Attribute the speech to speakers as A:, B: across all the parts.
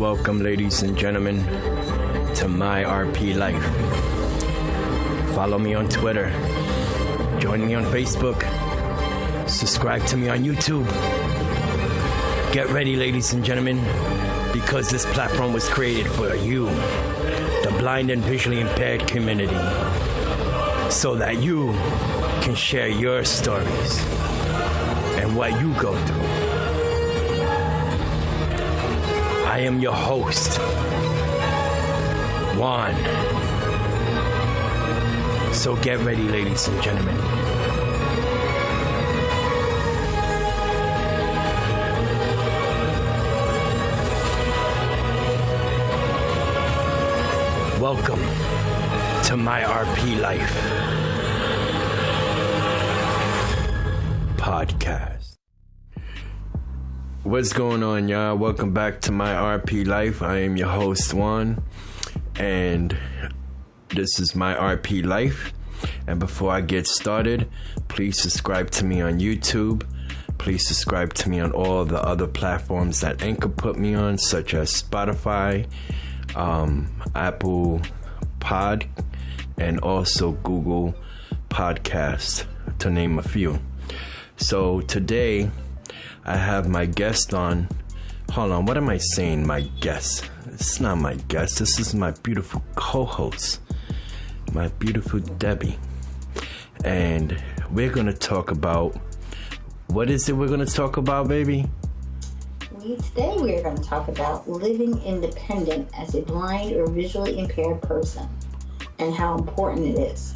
A: Welcome, ladies and gentlemen, to My RP Life. Follow me on Twitter. Join me on Facebook. Subscribe to me on YouTube. Get ready, ladies and gentlemen, because this platform was created for you, the blind and visually impaired community, so that you can share your stories and what you go through. I am your host, Juan. So get ready, ladies and gentlemen. Welcome to My RP Life podcast. What's going on, y'all? Welcome back to My RP Life. I am your host, Juan, and this is My RP Life. And before I get started, please subscribe to me on YouTube. Please subscribe to me on all the other platforms that Anchor put me on, such as Spotify, Apple Pod, and also Google Podcast, to name a few. So today I have my guest on. Hold on, what am I saying? My guest. It's not my guest. This is my beautiful co-host, my beautiful Debbie. And we're going to talk about, what is it we're going to talk about, baby?
B: Today we're going to talk about living independent as a blind or visually impaired person and how important it is.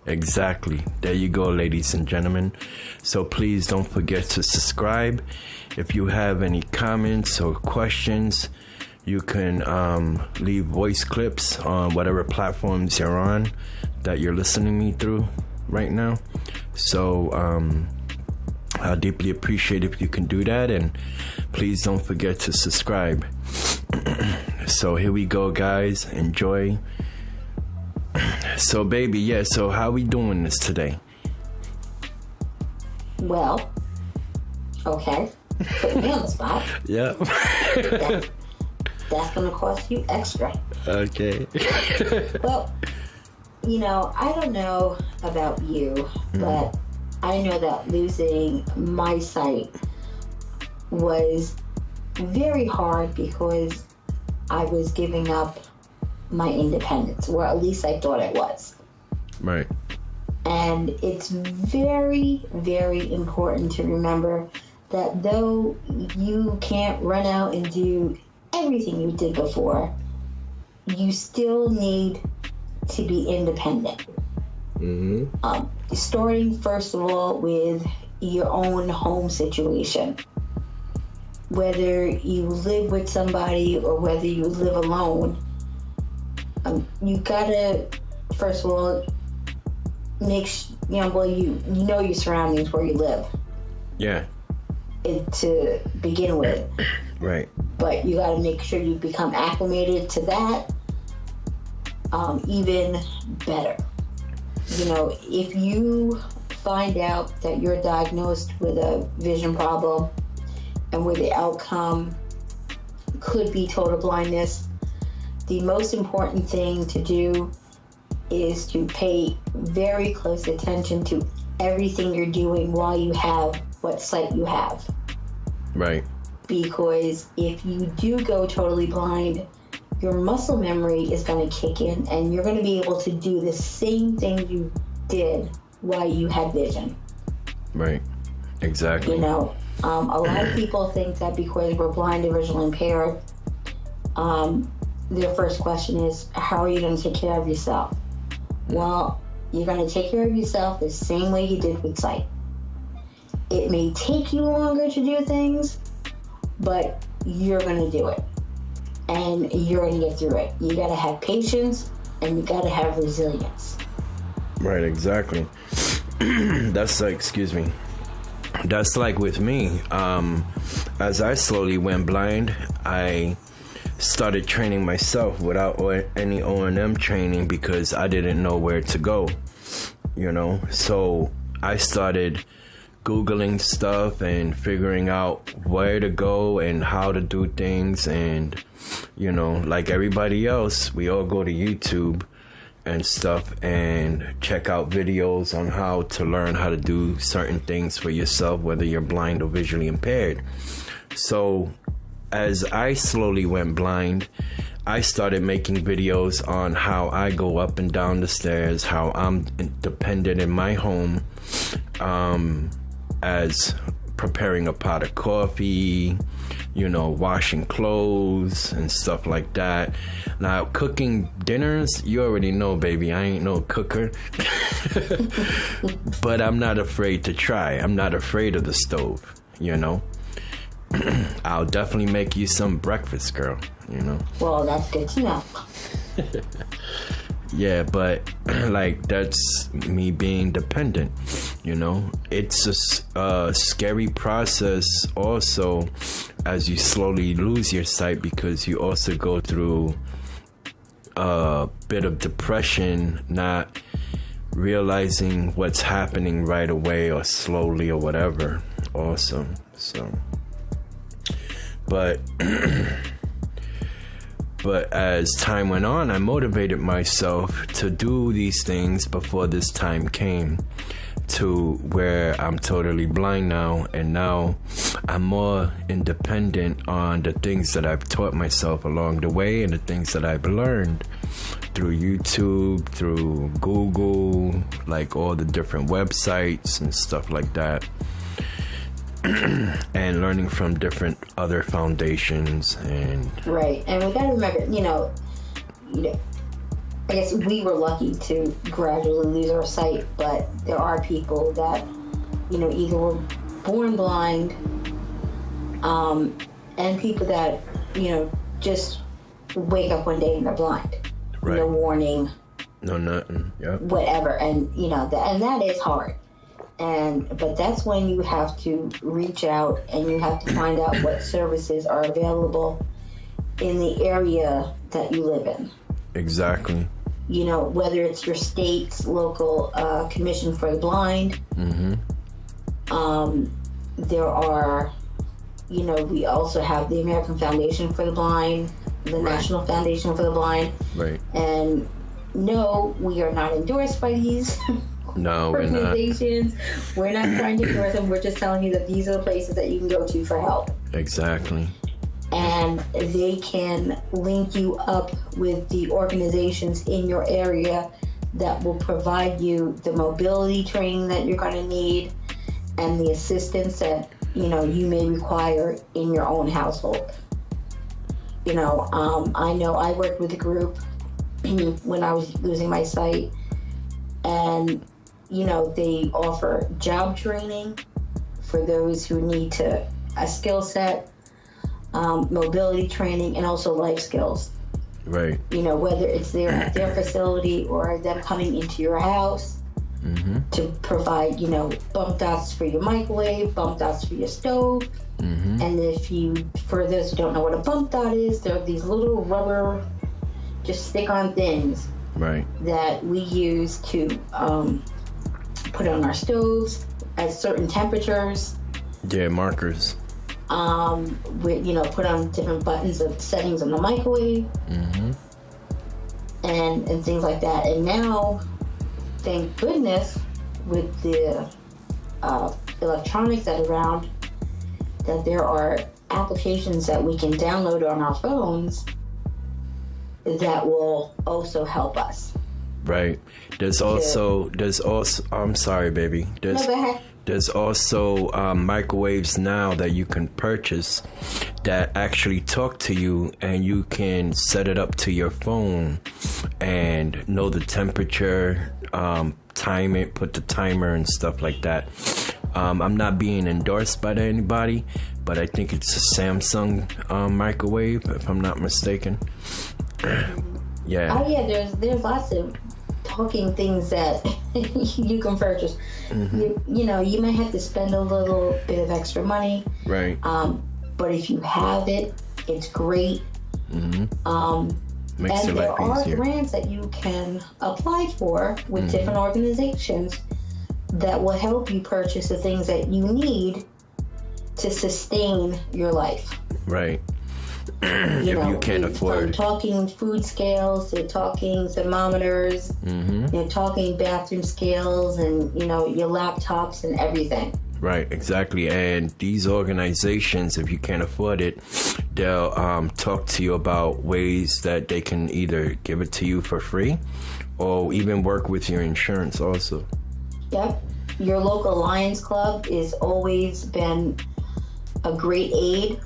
A: Exactly. There you go, ladies and gentlemen. So please don't forget to subscribe. If you have any comments or questions, you can leave voice clips on whatever platforms you're on that you're listening me through right now. So I'll deeply appreciate if you can do that, and please don't forget to subscribe. So here we go, guys. Enjoy. So baby, yeah, so how we doing this today?
B: Well, okay, put me on the spot.
A: Yeah.
B: That's going to cost you extra.
A: Okay.
B: Well, I don't know about you, but I know that losing my sight was very hard because I was giving up my independence, or at least I thought I was.
A: Right.
B: And it's very, very important to remember that though you can't run out and do everything you did before, you still need to be independent. Starting first of all with your own home situation. Whether you live with somebody or whether you live alone, you gotta first of all make you know your surroundings where you live.
A: Yeah.
B: To begin with.
A: Right.
B: But you gotta make sure you become acclimated to that. Even better. If you find out that you're diagnosed with a vision problem and where the outcome could be total blindness, the most important thing to do is to pay very close attention to everything you're doing while you have what sight you have.
A: Right.
B: Because if you do go totally blind, your muscle memory is going to kick in and you're going to be able to do the same thing you did while you had vision.
A: Right. Exactly.
B: A lot of people think that because we're blind or visually impaired, their first question is, how are you going to take care of yourself? Well, you're going to take care of yourself the same way you did with sight. It may take you longer to do things, but you're going to do it. And you're going to get through it. You got to have patience and you got to have resilience.
A: Right, exactly. That's like with me. As I slowly went blind, I started training myself without any O&M training because I didn't know where to go, So I started Googling stuff and figuring out where to go and how to do things. And, you know, like everybody else, we all go to YouTube and stuff and check out videos on how to learn how to do certain things for yourself, whether you're blind or visually impaired. So as I slowly went blind, I started making videos on how I go up and down the stairs, how I'm dependent in my home, as preparing a pot of coffee, you know, washing clothes and stuff like that. Now, cooking dinners, you already know, baby, I ain't no cooker. But I'm not afraid to try. I'm not afraid of the stove, you know. I'll definitely make you some breakfast, girl, you know.
B: Well, that's good to know.
A: Yeah, but like, that's me being dependent, you know. It's a scary process also as you slowly lose your sight, because you also go through a bit of depression, not realizing what's happening right away or slowly or whatever also. So, but as time went on, I motivated myself to do these things before this time came to where I'm totally blind now. And now I'm more independent on the things that I've taught myself along the way and the things that I've learned through YouTube, through Google, like all the different websites and stuff like that. And learning from different other foundations and
B: right. And we gotta remember, you know, I guess we were lucky to gradually lose our sight, but there are people that, you know, either were born blind, and people that, you know, just wake up one day and they're blind.
A: Right.
B: No warning.
A: No nothing. Yep.
B: Whatever. And you know, and that is hard. But that's when you have to reach out and you have to find out what services are available in the area that you live in.
A: Exactly.
B: You know, whether it's your state's local commission for the blind.
A: Mm-hmm.
B: There are, you know, we also have the American Foundation for the Blind, the
A: Right.
B: National Foundation for the Blind.
A: Right.
B: And no, we are not endorsed by these.
A: No, we're not.
B: Organizations. We're not trying to endorse them. We're just telling you that these are the places that you can go to for help.
A: Exactly.
B: And they can link you up with the organizations in your area that will provide you the mobility training that you're going to need and the assistance that, you know, you may require in your own household. You know I worked with a group when I was losing my sight, and you know, they offer job training for those who need a skill set, mobility training, and also life skills.
A: Right.
B: You know, whether it's their facility or them coming into your house to provide, you know, bump dots for your microwave, bump dots for your stove.
A: Mm-hmm.
B: And for those who don't know what a bump dot is, they're these little rubber, just stick-on things.
A: Right.
B: That we use to put on our stoves at certain temperatures.
A: Yeah, markers.
B: You know, put on different buttons of settings on the microwave.
A: Mm-hmm.
B: And things like that. And now, thank goodness, with the electronics that are around, that there are applications that we can download on our phones that will also help us.
A: Right. There's also I'm sorry, baby.
B: No, go ahead.
A: There's also microwaves now that you can purchase that actually talk to you, and you can set it up to your phone and know the temperature, time it, put the timer and stuff like that. I'm not being endorsed by anybody, but I think it's a Samsung microwave, if I'm not mistaken. Yeah.
B: Oh yeah, there's lots of talking things that you can purchase. Mm-hmm. You know, you might have to spend a little bit of extra money.
A: Right.
B: But if you have it, it's great.
A: Mm-hmm. Makes
B: and
A: your
B: there
A: life
B: are
A: easier.
B: grants that you can apply for with different organizations that will help you purchase the things that you need to sustain your life.
A: Right. If you can't afford.
B: From talking food scales to talking thermometers, talking bathroom scales, and your laptops and everything.
A: Right, exactly. And these organizations, if you can't afford it, they'll talk to you about ways that they can either give it to you for free or even work with your insurance also.
B: Yep. Your local Lions Club has always been a great aid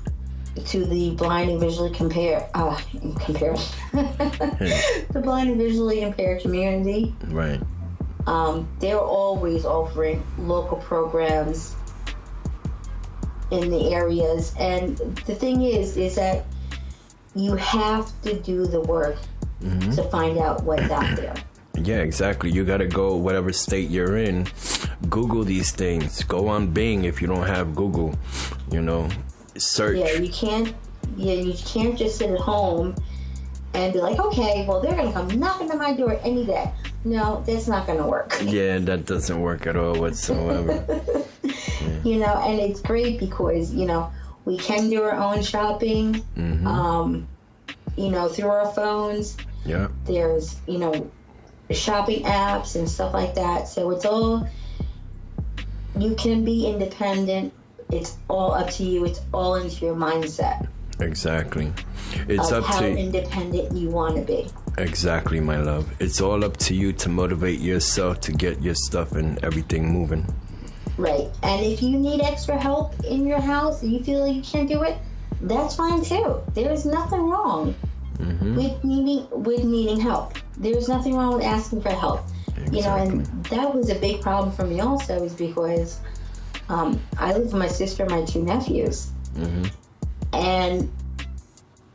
B: to the blind and visually the blind and visually impaired community.
A: Right.
B: They're always offering local programs in the areas, and the thing is that you have to do the work to find out what's out there.
A: Yeah, exactly. You got to go whatever state you're in, Google these things. Go on Bing if you don't have Google, search.
B: Yeah, you can't just sit at home and be like, okay, well, they're going to come knocking on my door any day. No, that's not going to work.
A: Yeah, that doesn't work at all whatsoever. Yeah.
B: And it's great because, we can do our own shopping, through our phones.
A: Yeah.
B: There's, shopping apps and stuff like that. So it's all, you can be independent. It's all up to you. It's all into your mindset.
A: Exactly. It's
B: of
A: up
B: how
A: to
B: independent you want to be.
A: Exactly, my love. It's all up to you to motivate yourself to get your stuff and everything moving.
B: Right. And if you need extra help in your house and you feel like you can't do it, that's fine too. There's nothing wrong with needing help. There's nothing wrong with asking for help.
A: Exactly.
B: And that was a big problem for me also, is because I live with my sister and my two nephews. And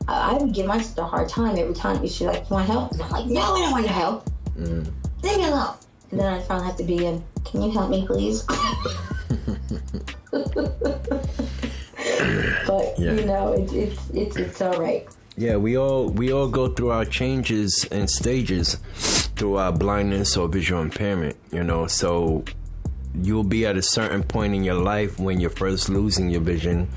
B: I would give my sister a hard time every time. She's like, you want help? And I'm like, no, I don't want your help. Leave me alone. And then I finally have to be in, can you help me, please? But, it's all right.
A: Yeah, we all go through our changes and stages through our blindness or visual impairment, so you'll be at a certain point in your life when you're first losing your vision.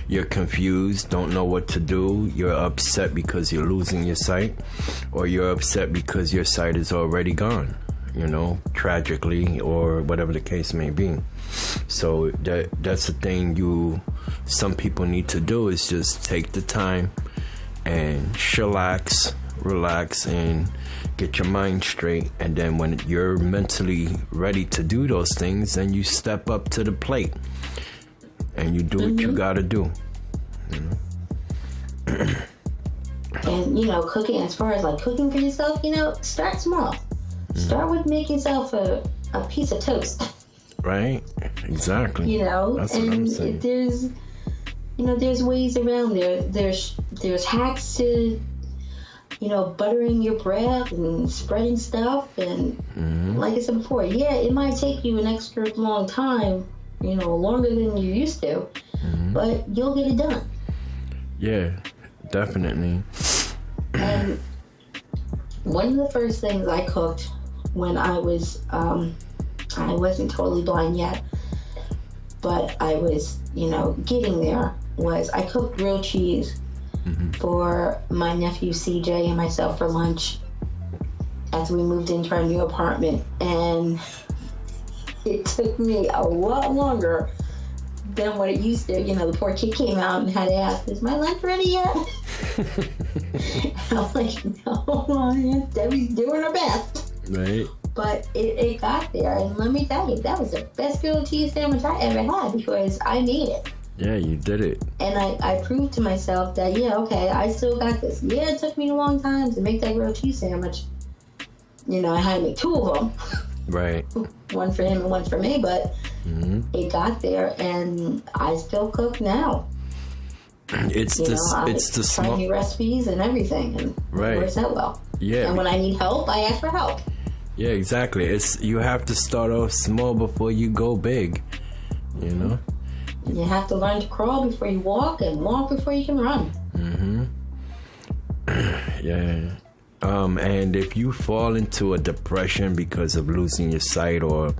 A: You're confused, don't know what to do. You're upset because you're losing your sight, or you're upset because your sight is already gone, tragically, or whatever the case may be. So that's the thing some people need to do, is just take the time and chillax, relax, and get your mind straight. And then when you're mentally ready to do those things, then you step up to the plate and you do what you gotta do.
B: And cooking, as far as like cooking for yourself, start small. Start with making yourself a piece of toast.
A: Right? Exactly. That's what I'm saying.
B: There's ways around there. There's hacks to buttering your bread and spreading stuff, and like I said before, it might take you an extra long time, longer than you used to, but you'll get it done.
A: Yeah, definitely.
B: And one of the first things I cooked when I wasn't totally blind yet, but I was, getting there, was I cooked grilled cheese for my nephew CJ and myself for lunch as we moved into our new apartment. And it took me a lot longer than what it used to. The poor kid came out and had to ask, is my lunch ready yet? And I was like, no, Debbie's doing her best.
A: Right.
B: But it got there, and let me tell you, that was the best grilled cheese sandwich I ever had, because I made it.
A: Yeah, you did it.
B: And I proved to myself that, I still got this. Yeah, it took me a long time to make that grilled cheese sandwich. I had to make two of them.
A: Right.
B: One for him and one for me, but it got there, and I still cook now.
A: It's the
B: try new recipes and everything, and it works out well.
A: Yeah.
B: And when I need help, I ask for help.
A: Yeah, exactly. You have to start off small before you go big. You
B: have to learn to crawl before you walk, and walk before you can run.
A: Yeah. And if you fall into a depression because of losing your sight or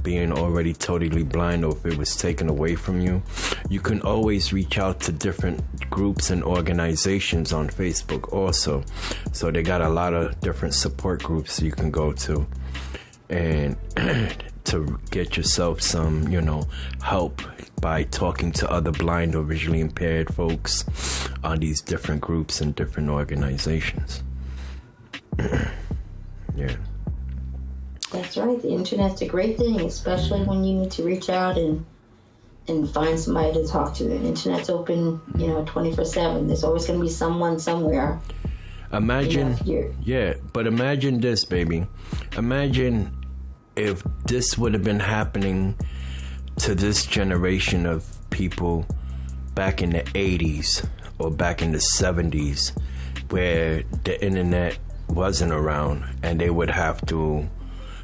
A: being already totally blind, or if it was taken away from you, you can always reach out to different groups and organizations on Facebook also. So they got a lot of different support groups you can go to and to get yourself some, help by talking to other blind or visually impaired folks on these different groups and different organizations. Yeah.
B: That's right. The internet's a great thing, especially when you need to reach out and find somebody to talk to. The internet's open, 24/7. There's always going to be someone somewhere.
A: Imagine, but imagine this, baby. Imagine if this would have been happening to this generation of people back in the 80s or back in the 70s, where the internet wasn't around and they would have to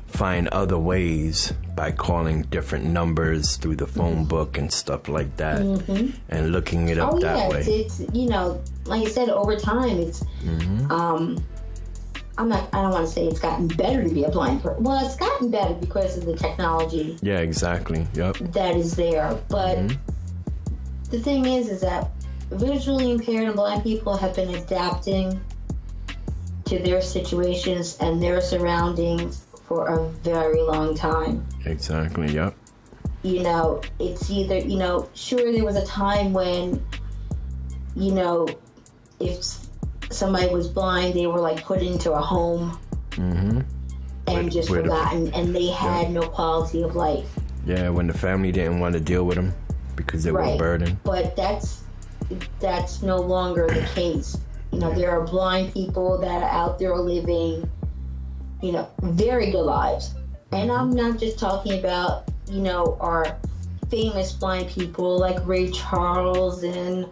A: find other ways by calling different numbers through the phone book and stuff like that, and looking it up that way.
B: It's like I said, over time, it's I don't want to say it's gotten better to be a blind person. Well, it's gotten better because of the technology.
A: Yeah, exactly. Yep.
B: That is there, but the thing is that visually impaired and blind people have been adapting to their situations and their surroundings for a very long time.
A: Exactly, yep.
B: It's either, sure, there was a time when, if somebody was blind, they were like put into a home and just forgotten, and they had no quality of life.
A: Yeah, when the family didn't want to deal with them because they were a burden.
B: But that's no longer the case. There are blind people that are out there living, very good lives. And I'm not just talking about, our famous blind people like Ray Charles and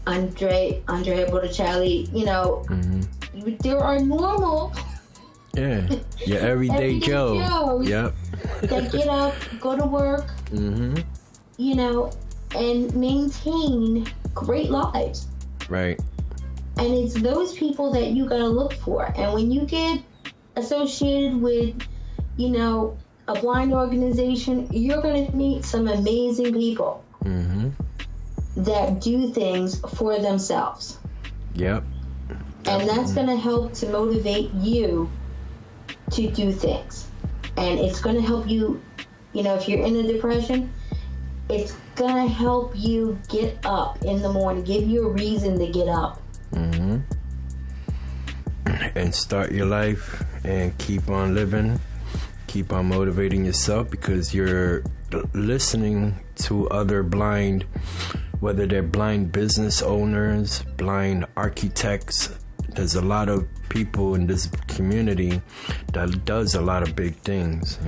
B: Andrea Botticelli. There are normal.
A: Yeah, your everyday Joe. Yep.
B: That get up, go to work, and maintain great lives.
A: Right.
B: And it's those people that you gotta look for. And when you get associated with, a blind organization, you're gonna meet some amazing people that do things for themselves.
A: Yep.
B: And that's gonna help to motivate you to do things. And it's gonna help you, if you're in a depression, it's gonna help you get up in the morning, give you a reason to get up.
A: And start your life and keep on living, keep on motivating yourself, because you're listening to other blind, whether they're blind business owners, blind architects. There's a lot of people in this community that does a lot of big things,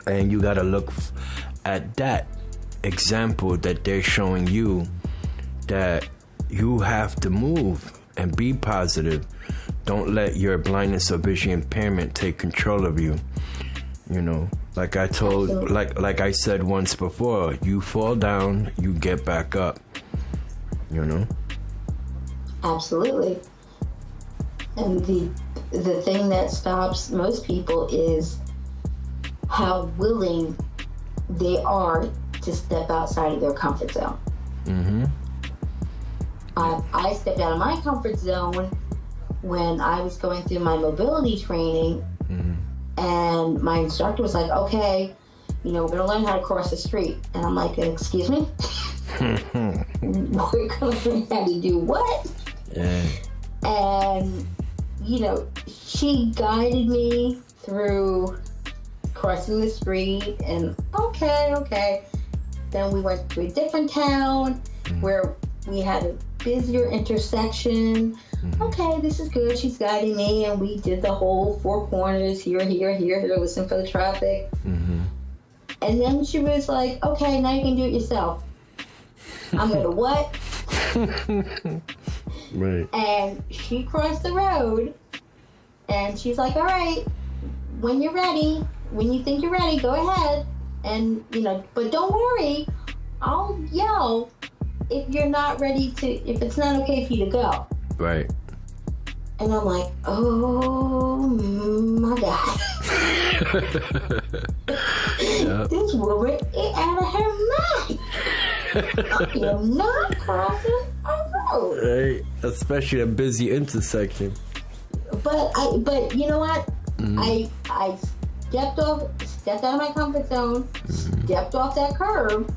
A: and you got to look at that example that they're showing you, that you have to move and be positive. Don't let your blindness or vision impairment take control of you. Like I told, like I said once before, you fall down, you get back up.
B: Absolutely. And the thing that stops most people is how willing they are to step outside of their comfort zone. I stepped out of my comfort zone when I was going through my mobility training, and my instructor was like, okay, we're going to learn how to cross the street. And I'm like, excuse me? We're going to learn how to do what?
A: Yeah.
B: And, she guided me through crossing the street, and okay. Then we went to a different town where we had a busier intersection. Okay, this is good. She's guiding me, and we did the whole four corners, here, listen for the traffic. And then she was like, okay, now you can do it yourself. I'm going to what?
A: Right.
B: And she crossed the road, and she's like, all right, when you're ready, when you think you're ready, go ahead. And, but don't worry, I'll yell if you're not ready to, if it's not okay for you to go.
A: Right.
B: And I'm like, oh my God.
A: Yep.
B: This woman is out of her mind. I am not crossing a road.
A: Right. Especially a busy intersection.
B: But you know what? I stepped out of my comfort zone, stepped off that curb,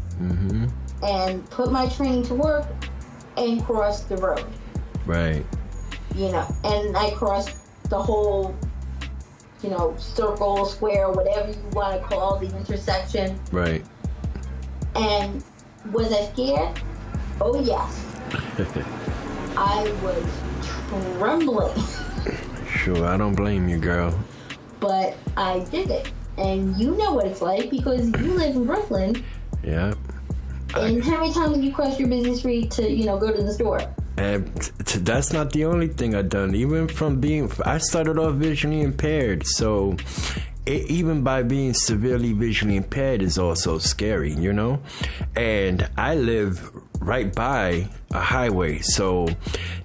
B: and put my training to work and crossed the road.
A: Right.
B: You know, and I crossed the whole, you know, circle, square, whatever you want to call the intersection.
A: Right.
B: And was I scared? Oh, yes. I was trembling. Sure,
A: I don't blame you, girl.
B: But I did it. And you know what it's like because you live in Brooklyn.
A: Yeah.
B: And how many times have you crossed your busy street to, you know, go to the store?
A: And that's not the only thing I've done. Even from I started off visually impaired. So even by being severely visually impaired is also scary, you know? And I live right by a highway. So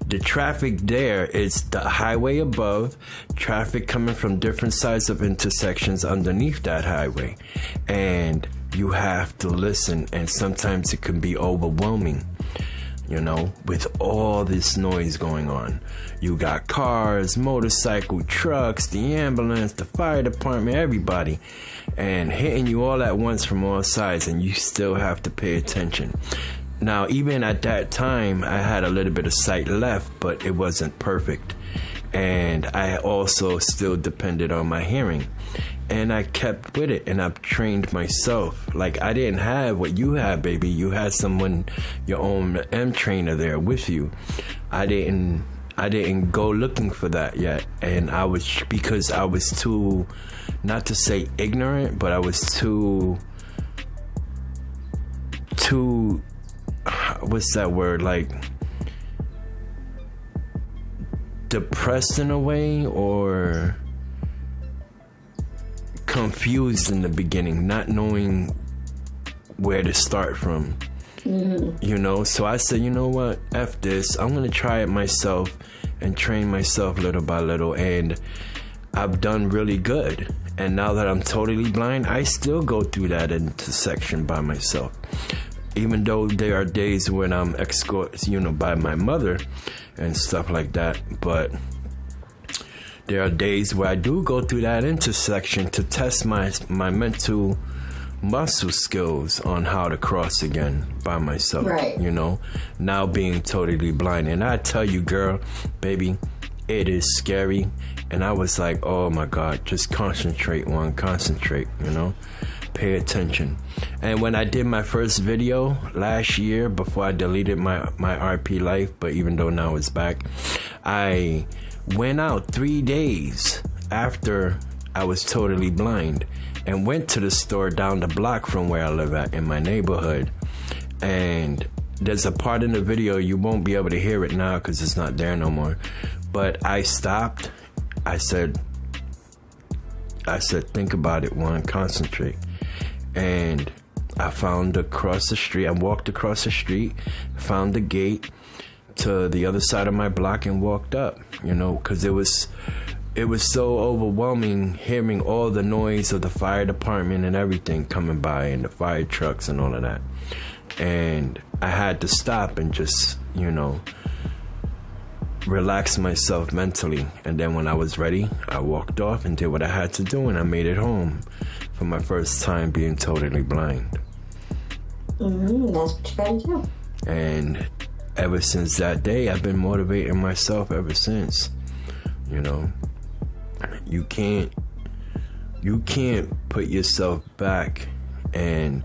A: the traffic there is the highway above, traffic coming from different sides of intersections underneath that highway. And you have to listen, and sometimes it can be overwhelming, you know, with all this noise going on. You got cars, motorcycle, trucks, the ambulance, the fire department, everybody, and hitting you all at once from all sides, and you still have to pay attention. Now, even at that time, I had a little bit of sight left, but it wasn't perfect. And I also still depended on my hearing. And I kept with it, and I've trained myself. Like, I didn't have what you have, baby. You had someone, your own M trainer there with you. I didn't go looking for that yet. And because I was too, not to say ignorant, but I was too, what's that word? Like, depressed in a way, or confused in the beginning, not knowing where to start from. You know, so I said, you know what, F this, I'm gonna try it myself and train myself little by little, and I've done really good. And now that I'm totally blind, I still go through that intersection by myself, even though there are days when I'm escorted, you know, by my mother and stuff like that. But there are days where I do go through that intersection to test my mental muscle skills on how to cross again by myself. Right. You know, now being totally blind. And I tell you, girl, baby, it is scary. And I was like, oh my God, just concentrate, you know, pay attention. And when I did my first video last year, before I deleted my RP life, but even though now it's back, I went out 3 days after I was totally blind and went to the store down the block from where I live at in my neighborhood. And there's a part in the video, you won't be able to hear it now because it's not there no more, but I stopped. I said, think about it, Juan, concentrate. And I found across the street, I walked across the street, found the gate to the other side of my block and walked up, you know, because it was so overwhelming hearing all the noise of the fire department and everything coming by and the fire trucks and all of that. And I had to stop and just, you know, relax myself mentally. And then when I was ready, I walked off and did what I had to do, and I made it home for my first time being totally blind.
B: That's what you gotta do.
A: And ever since that day, I've been motivating myself ever since. You know, you can't put yourself back and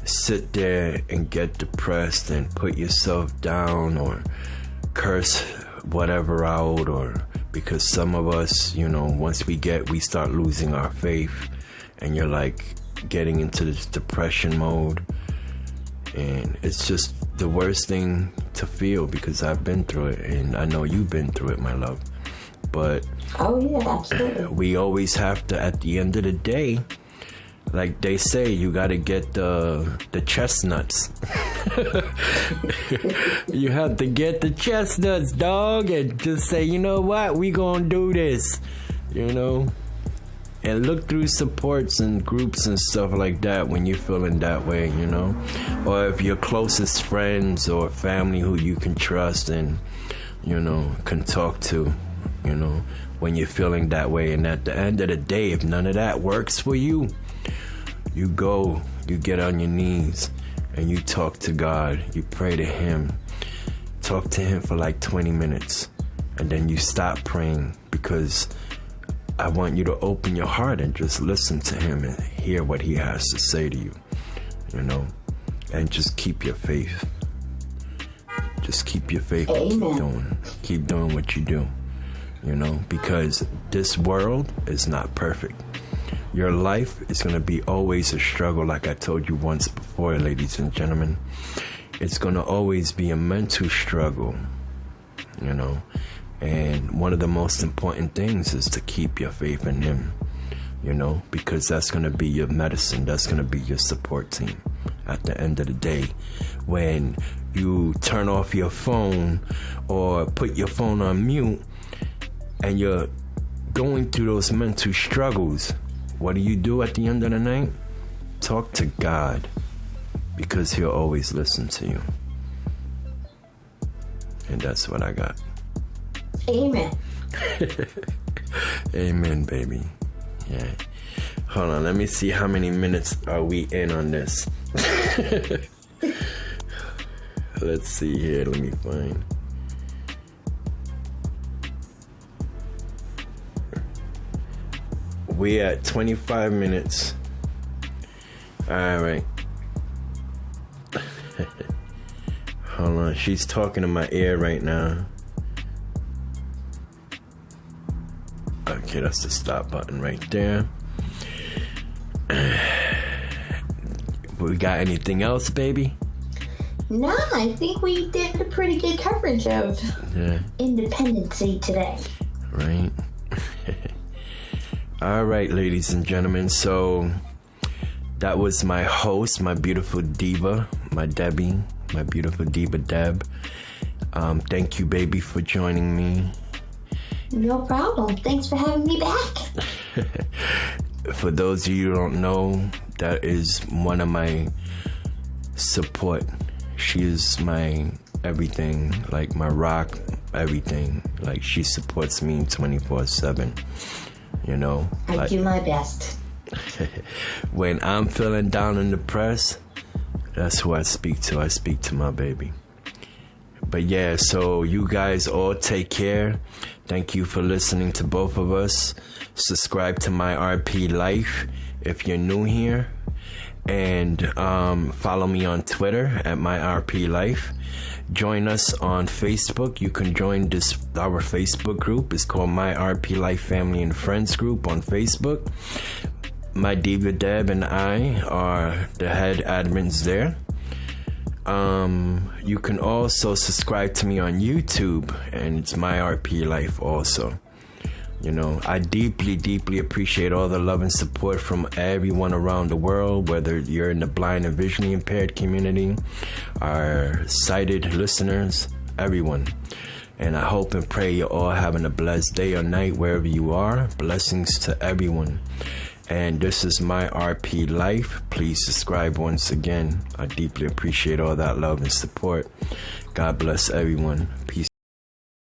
A: sit there and get depressed and put yourself down or curse whatever out, or because some of us, you know, once we start losing our faith, and you're like getting into this depression mode, and it's just the worst thing to feel, because I've been through it, and I know you've been through it, my love. But
B: oh yeah, absolutely.
A: We always have to, at the end of the day, like they say, you got to get the chestnuts. You have to get the chestnuts, dog, and just say, you know what, we gonna do this, you know. And look through supports and groups and stuff like that when you're feeling that way, you know. Or if your closest friends or family who you can trust and, you know, can talk to, you know, when you're feeling that way. And at the end of the day, if none of that works for you, you go, you get on your knees and you talk to God. You pray to Him. Talk to Him for like 20 minutes. And then you stop praying, because I want you to open your heart and just listen to Him and hear what He has to say to you, you know, and just keep your faith. Just keep your faith. And keep doing what you do, you know, because this world is not perfect. Your life is going to be always a struggle, like I told you once before, ladies and gentlemen. It's going to always be a mental struggle, you know. And one of the most important things is to keep your faith in Him, you know, because that's going to be your medicine. That's going to be your support team at the end of the day. When you turn off your phone or put your phone on mute and you're going through those mental struggles, what do you do at the end of the night? Talk to God, because He'll always listen to you. And that's what I got.
B: Amen.
A: Amen, baby. Yeah. Hold on, let me see how many minutes are we in on this. Let's see here, let me find. We at 25 minutes. Alright. Hold on, she's talking in my ear right now. Okay, that's the stop button right there. We got anything else, baby?
B: No, I think we did a pretty good coverage of Independence Day today.
A: Right. All right, ladies and gentlemen. So that was my host, my beautiful diva, my Debbie, my beautiful diva Deb. Thank you, baby, for joining me.
B: No problem. Thanks for having me back.
A: For those of you who don't know, that is one of my support. She is my everything, like my rock, everything. Like, she supports me 24/7, you know.
B: I do my best.
A: When I'm feeling down and depressed, that's who I speak to. I speak to my baby. But yeah, so you guys all take care. Thank you for listening to both of us. Subscribe to My RP Life if you're new here. And follow me on Twitter at My RP Life. Join us on Facebook. You can join our Facebook group. It's called My RP Life Family and Friends Group on Facebook. My diva Deb and I are the head admins there. You can also subscribe to me on YouTube, and it's My RP Life also. You know, I deeply, deeply appreciate all the love and support from everyone around the world, whether you're in the blind and visually impaired community, our sighted listeners, everyone. And I hope and pray you're all having a blessed day or night wherever you are. Blessings to everyone. And this is My RP Life. Please subscribe once again. I deeply appreciate all that love and support. God bless everyone. Peace.